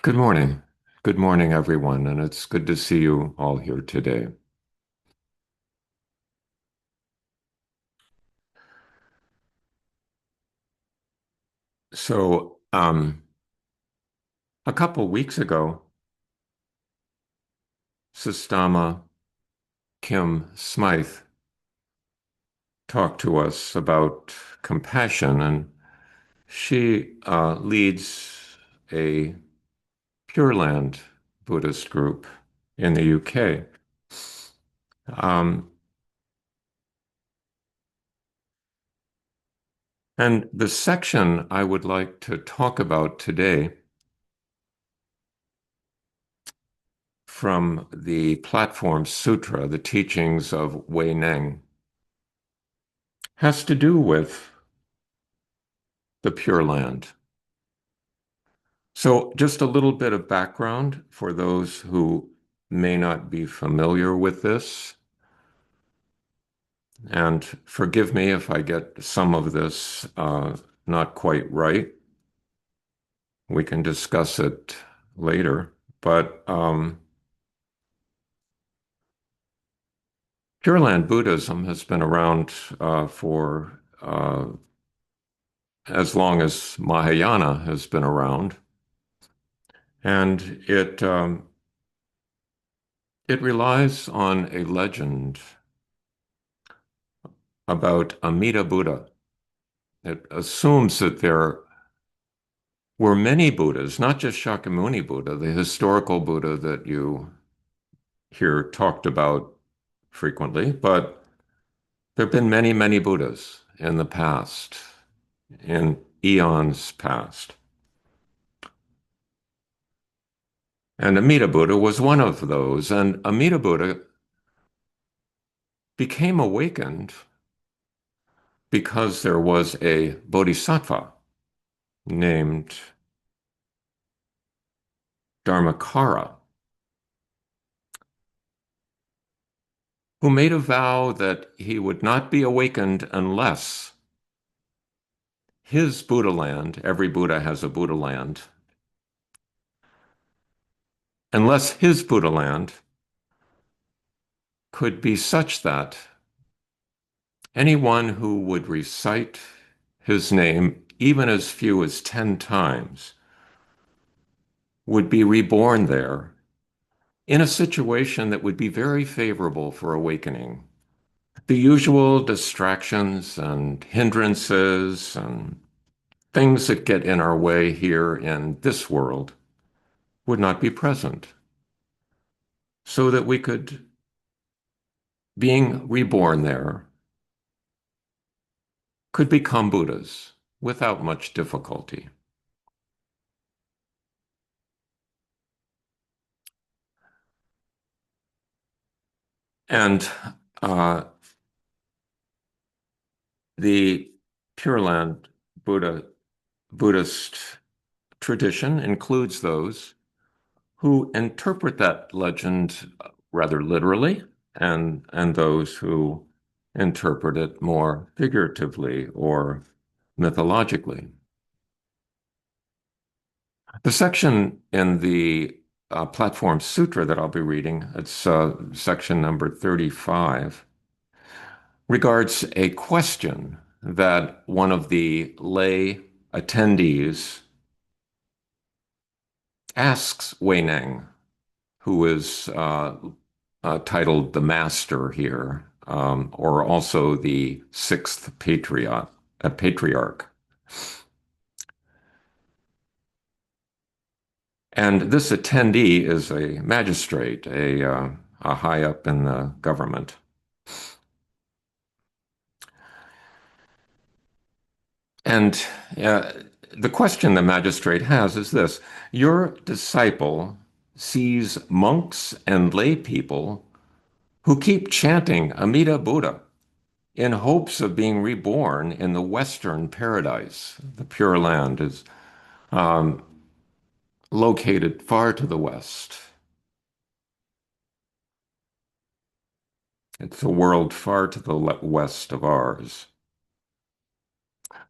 Good morning. Good morning, everyone, and it's good to see you all here today. A couple weeks ago, Sustama Kim Smythe talked to us about compassion, and she leads a Pure Land Buddhist group in the UK. Um, and the section I would like to talk about today from the platform Sutra, the teachings of Huineng, has to do with the Pure Land. So, just a little bit of background for those who may not be familiar with this. And forgive me if I get some of this not quite right. We can discuss it later. But Pure Land Buddhism has been around for as long as Mahayana has been around. And it relies on a legend about Amida Buddha. It assumes that there were many Buddhas, not just Shakyamuni Buddha, the historical Buddha that you hear talked about frequently, but there have been many, many Buddhas in the past, in eons past. And Amida Buddha was one of those. And Amida Buddha became awakened because there was a bodhisattva named Dharmakara who made a vow that he would not be awakened unless his Buddha land, every Buddha has a Buddha land, unless his Buddha land could be such that anyone who would recite his name, even as few as 10 times, would be reborn there in a situation that would be very favorable for awakening. The usual distractions and hindrances and things that get in our way here in this world would not be present, so that we could, being reborn there, could become Buddhas without much difficulty. And uh, the Pure Land Buddhist tradition includes those who interpret that legend rather literally, and those who interpret it more figuratively or mythologically. The section in the Platform Sutra that I'll be reading, it's section number 35, regards a question that one of the lay attendees asks Huineng, who is titled the Master here, or also the sixth patriarch. And this attendee is a magistrate, a high up in the government. And the question the magistrate has is this: Your disciple sees monks and lay people who keep chanting Amida Buddha in hopes of being reborn in the Western paradise. The Pure Land is um, located far to the west. It's a world far to the west of ours.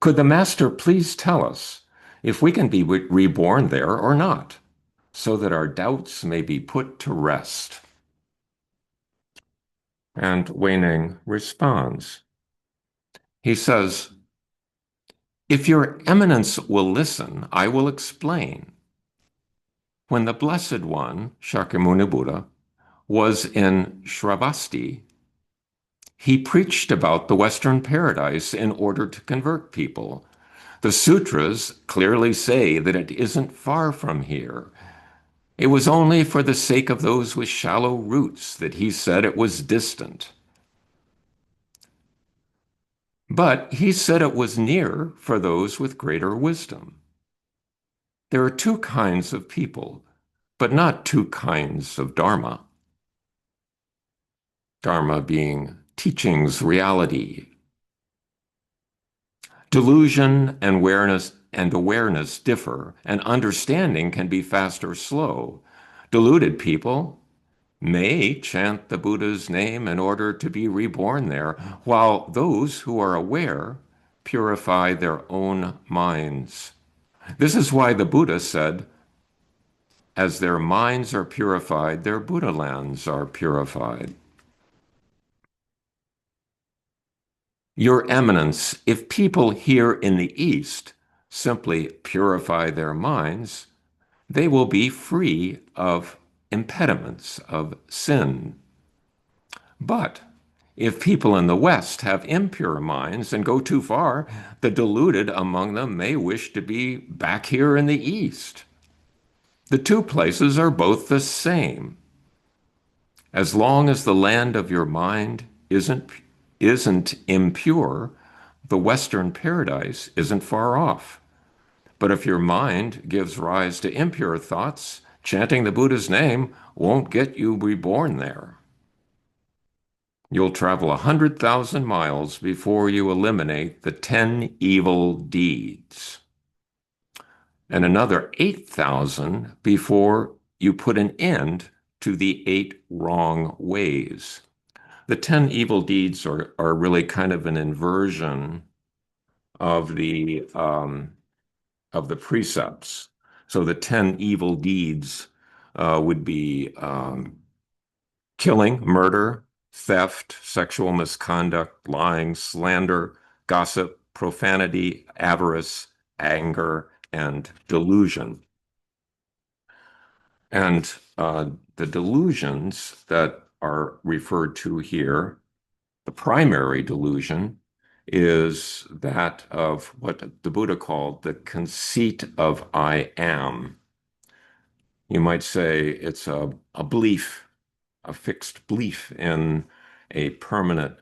Could the Master please tell us if we can be reborn there or not? so that our doubts may be put to rest. And Huineng responds. He says, "If your eminence will listen, I will explain. When the Blessed One, Shakyamuni Buddha, was in Shravasti, he preached about the Western paradise in order to convert people. The sutras clearly say that it isn't far from here. It was only for the sake of those with shallow roots that he said it was distant. But he said it was near for those with greater wisdom. There are two kinds of people, but not two kinds of Dharma. Dharma being teachings, reality. Delusion and awareness differ, and understanding can be fast or slow. Deluded people may chant the Buddha's name in order to be reborn there, while those who are aware purify their own minds. This is why the Buddha said, as their minds are purified, their Buddha lands are purified. Your Eminence, if people here in the East simply purify their minds, they will be free of impediments, of sin. But if people in the West have impure minds and go too far, the deluded among them may wish to be back here in the East. The two places are both the same. As long as the land of your mind isn't impure, the Western paradise isn't far off. But if your mind gives rise to impure thoughts, chanting the Buddha's name won't get you reborn there. You'll travel 100,000 miles before you eliminate the 10 evil deeds, and another 8,000 before you put an end to the 8 wrong ways. The 10 evil deeds are really kind of an inversion of the precepts. So the 10 evil deeds would be killing, murder, theft, sexual misconduct, lying, slander, gossip, profanity, avarice, anger, and delusion. And the delusions that are referred to here, the primary delusion is that of what the Buddha called the conceit of I am. You might say it's a belief, a fixed belief in a permanent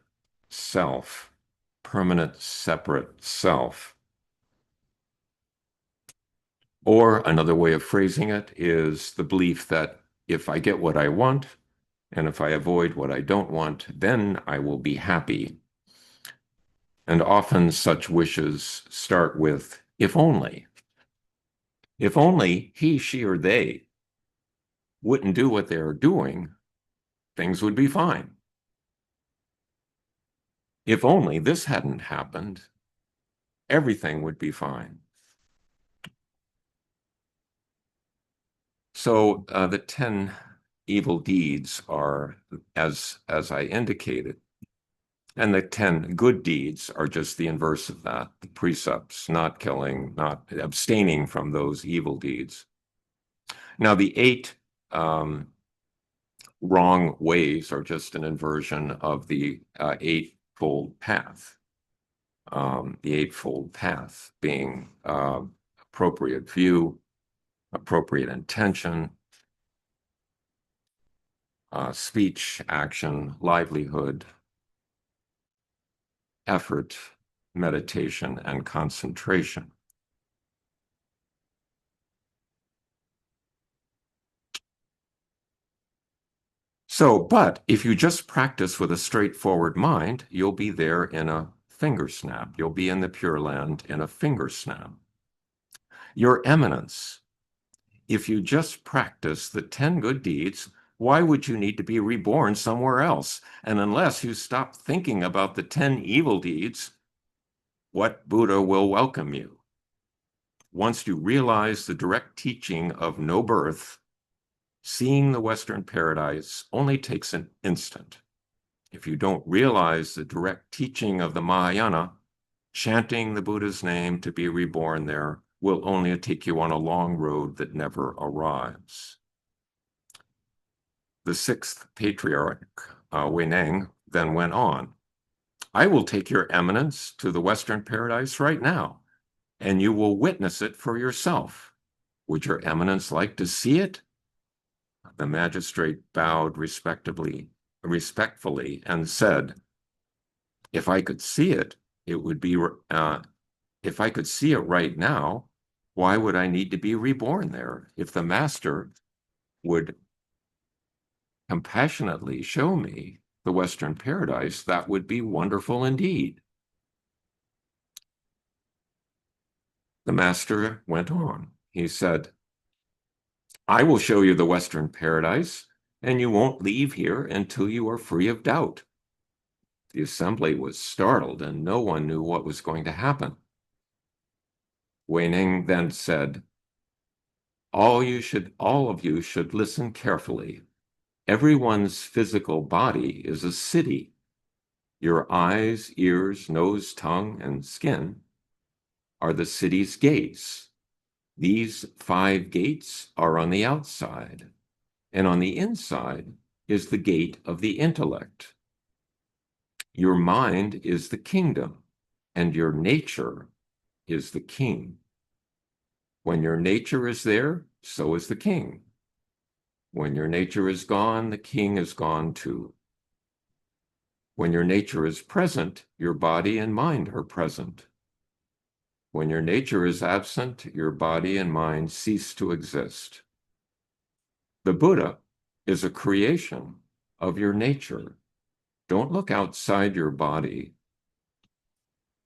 self, permanent separate self. Or another way of phrasing it is the belief that if I get what I want, and if I avoid what I don't want, then I will be happy. And often such wishes start with, if only. If only he, she, or they wouldn't do what they're doing, things would be fine. If only this hadn't happened, everything would be fine. So the 10 evil deeds are, as I indicated, and the 10 good deeds are just the inverse of that, the precepts, not killing, not abstaining from those evil deeds. Now, the 8 wrong ways are just an inversion of the Eightfold Path. The Eightfold Path being appropriate view, appropriate intention, speech, action, livelihood, effort, meditation, and concentration. So, but if you just practice with a straightforward mind, you'll be there in a finger snap. You'll be in the Pure Land in a finger snap. Your Eminence, if you just practice the 10 good deeds, why would you need to be reborn somewhere else? And unless you stop thinking about the 10 evil deeds, what Buddha will welcome you? Once you realize the direct teaching of no birth, Seeing the Western paradise only takes an instant. If you don't realize the direct teaching of the Mahayana, chanting the Buddha's name to be reborn there will only take you on a long road that never arrives. The sixth patriarch, Huineng, then went on. I will take your eminence to the Western paradise right now, and you will witness it for yourself. Would your eminence like to see it? The magistrate bowed respectfully and said, if I could see it, it would be, if I could see it right now, why would I need to be reborn there? If the master would compassionately show me the Western paradise, that would be wonderful indeed. The master went on. He said, I will show you the Western paradise, and you won't leave here until you are free of doubt. The assembly was startled, and no one knew what was going to happen. Huineng then said, all of you should listen carefully. Everyone's physical body is a city. Your eyes, ears, nose, tongue, and skin are the city's gates. These 5 gates are on the outside, and on the inside is the gate of the intellect. Your mind is the kingdom, and your nature is the king. When your nature is there, so is the king. When your nature is gone, the king is gone too. When your nature is present, your body and mind are present. When your nature is absent, your body and mind cease to exist. The Buddha is a creation of your nature. Don't look outside your body.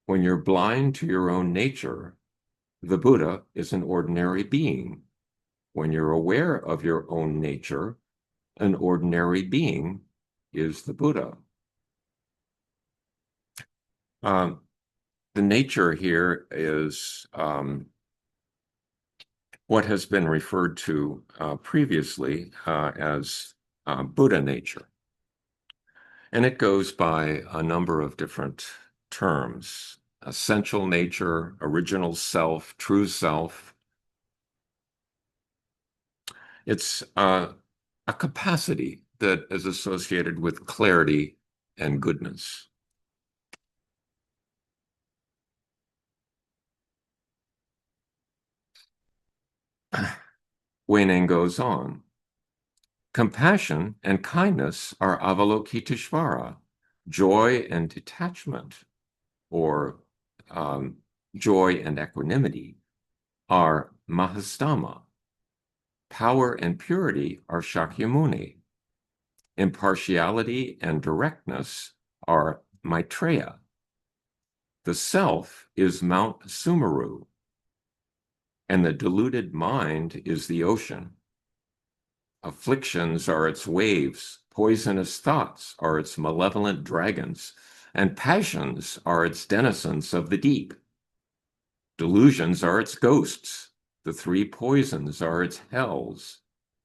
When you're blind to your own nature, the Buddha is an ordinary being. When you're aware of your own nature, an ordinary being is the Buddha. The nature here is what has been referred to previously as Buddha nature. And it goes by a number of different terms: essential nature, original self, true self. It's a capacity that is associated with clarity and goodness. Huineng goes on. Compassion and kindness are Avalokiteshvara. Joy and detachment, or joy and equanimity, are Mahastama. Power and purity are Shakyamuni. Impartiality and directness are Maitreya. The self is Mount Sumeru, and the deluded mind is the ocean. Afflictions are its waves, poisonous thoughts are its malevolent dragons, and passions are its denizens of the deep. Delusions are its ghosts, the 3 poisons are its hells.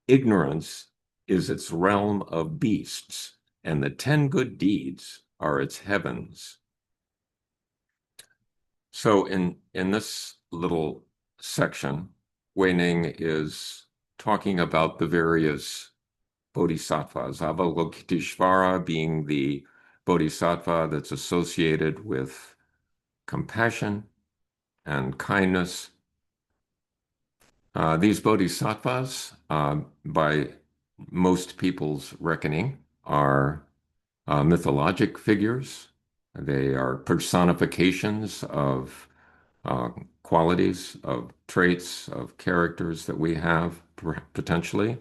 Ignorance is its realm of beasts, and the 10 good deeds are its heavens. So in this little section, Huineng is talking about the various bodhisattvas, Avalokiteshvara being the bodhisattva that's associated with compassion and kindness. These bodhisattvas, by most people's reckoning, are mythologic figures. They are personifications of qualities, of traits, of characters that we have potentially.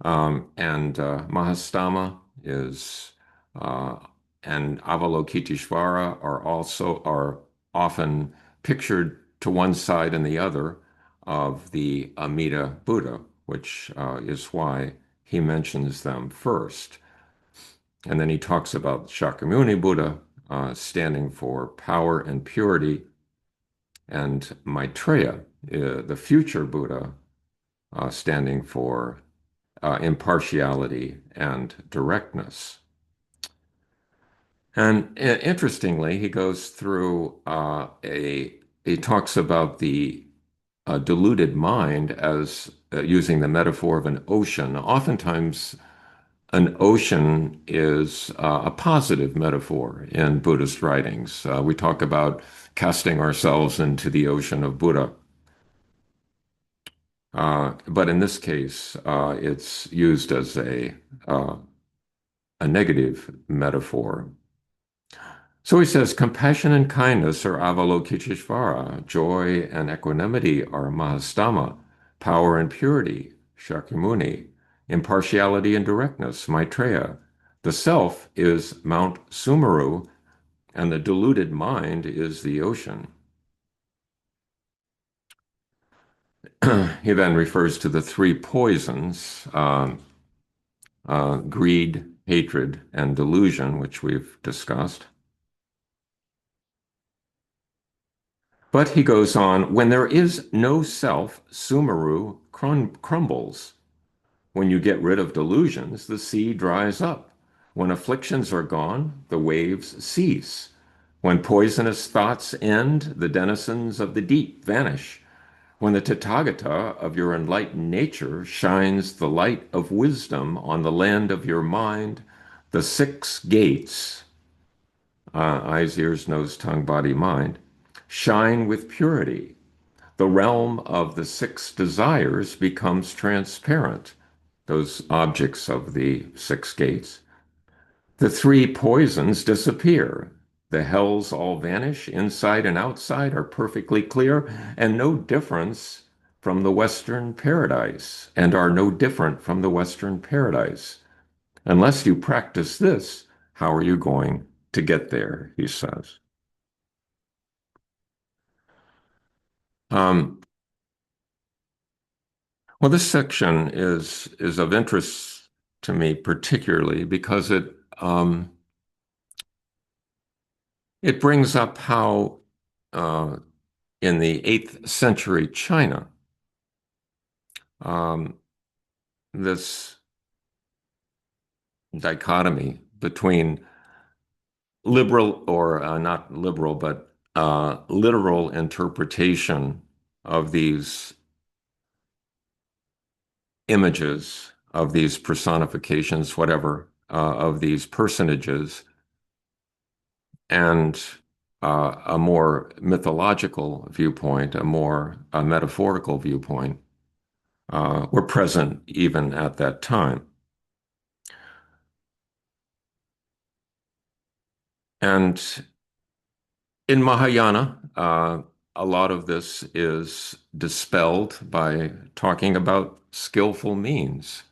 And Mahastama is and Avalokiteshvara are often pictured to one side and the other of the Amida Buddha, which is why he mentions them first. And then he talks about Shakyamuni Buddha standing for power and purity, and Maitreya, the future Buddha, standing for impartiality and directness. And interestingly, he goes through he talks about the deluded mind as using the metaphor of an ocean. Oftentimes, an ocean is a positive metaphor in Buddhist writings. We talk about casting ourselves into the ocean of Buddha. But in this case, it's used as a negative metaphor. So he says, compassion and kindness are Avalokiteshvara, joy and equanimity are Mahastama, power and purity, Shakyamuni, impartiality and directness, Maitreya. The self is Mount Sumeru, and the deluded mind is the ocean. He then refers to the three poisons, greed, hatred, and delusion, which we've discussed. But he goes on, when there is no self, Sumeru crumbles. When you get rid of delusions, the sea dries up. When afflictions are gone, the waves cease. When poisonous thoughts end, the denizens of the deep vanish. When the Tathagata of your enlightened nature shines the light of wisdom on the land of your mind, the six gates, eyes, ears, nose, tongue, body, mind, shine with purity. The realm of the six desires becomes transparent, those objects of the six gates. The three poisons disappear. The hells all vanish, inside and outside are perfectly clear, and no difference from the Western paradise, and are no different from the Western paradise. Unless you practice this, how are you going to get there, he says. Um, well, this section is of interest to me particularly because it brings up how in the 8th century China, um, this dichotomy between liberal or not liberal, but literal interpretation of these images, of these personifications, whatever, of these personages, and a more mythological viewpoint, a more metaphorical viewpoint, were present even at that time. And in Mahayana, a lot of this is dispelled by talking about skillful means.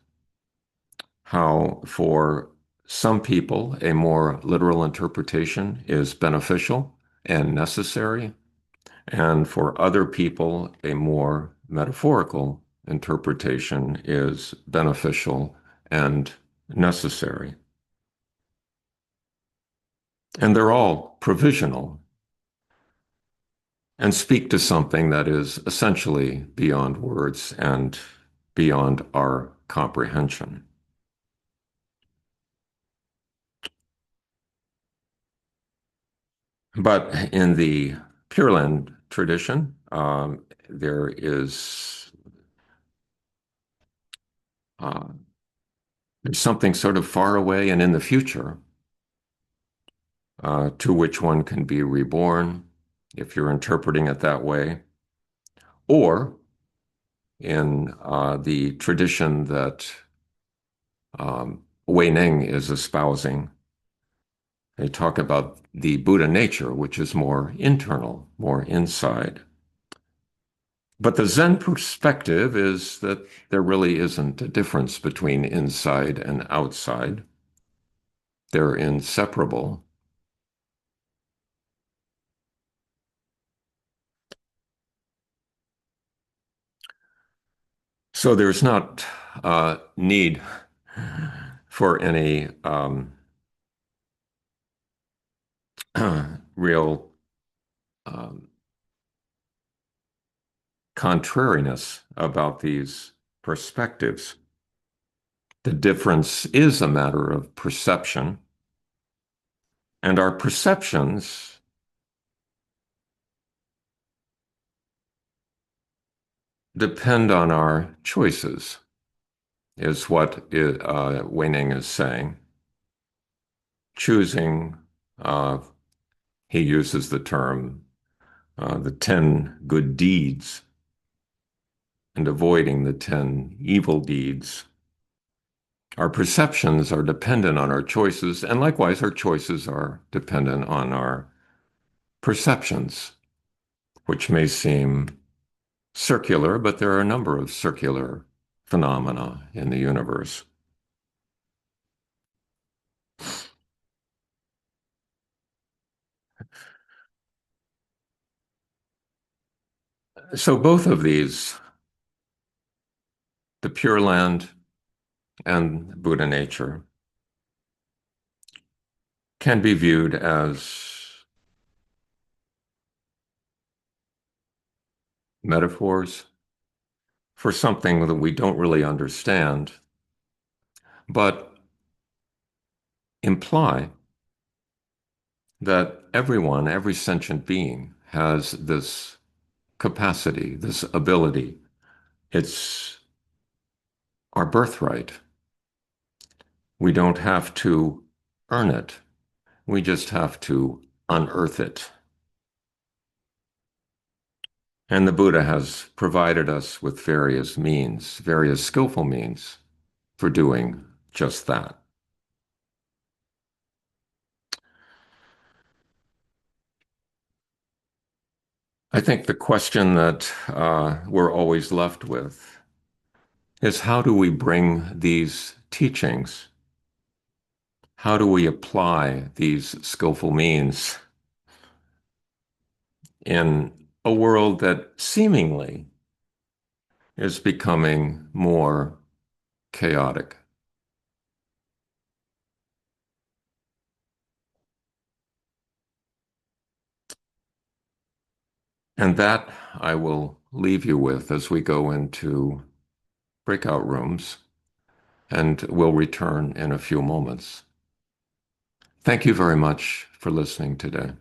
How, for some people, a more literal interpretation is beneficial and necessary, and for other people, a more metaphorical interpretation is beneficial and necessary. And they're all provisional and speak to something that is essentially beyond words and beyond our comprehension. But in the Pure Land tradition, there is uh, there's something sort of far away and in the future to which one can be reborn, if you're interpreting it that way, or in the tradition that Huineng is espousing. They talk about the Buddha nature, which is more internal, more inside. But the Zen perspective is that there really isn't a difference between inside and outside. They're inseparable. So there's not need for any real um, contrariness about these perspectives. The difference is a matter of perception, and our perceptions depend on our choices, is what Huineng is saying. Choosing, uh, he uses the term, the 10 good deeds and avoiding the 10 evil deeds. Our perceptions are dependent on our choices, and likewise, our choices are dependent on our perceptions, which may seem circular, but there are a number of circular phenomena in the universe. So both of these, the Pure Land and Buddha nature, can be viewed as metaphors for something that we don't really understand, but imply that everyone, every sentient being, has this capacity, this ability. It's our birthright. We don't have to earn it. We just have to unearth it. And the Buddha has provided us with various means, various skillful means for doing just that. I think the question that we're always left with is how do we bring these teachings? How do we apply these skillful means in a world that seemingly is becoming more chaotic? And that I will leave you with as we go into breakout rooms, and we'll return in a few moments. Thank you very much for listening today.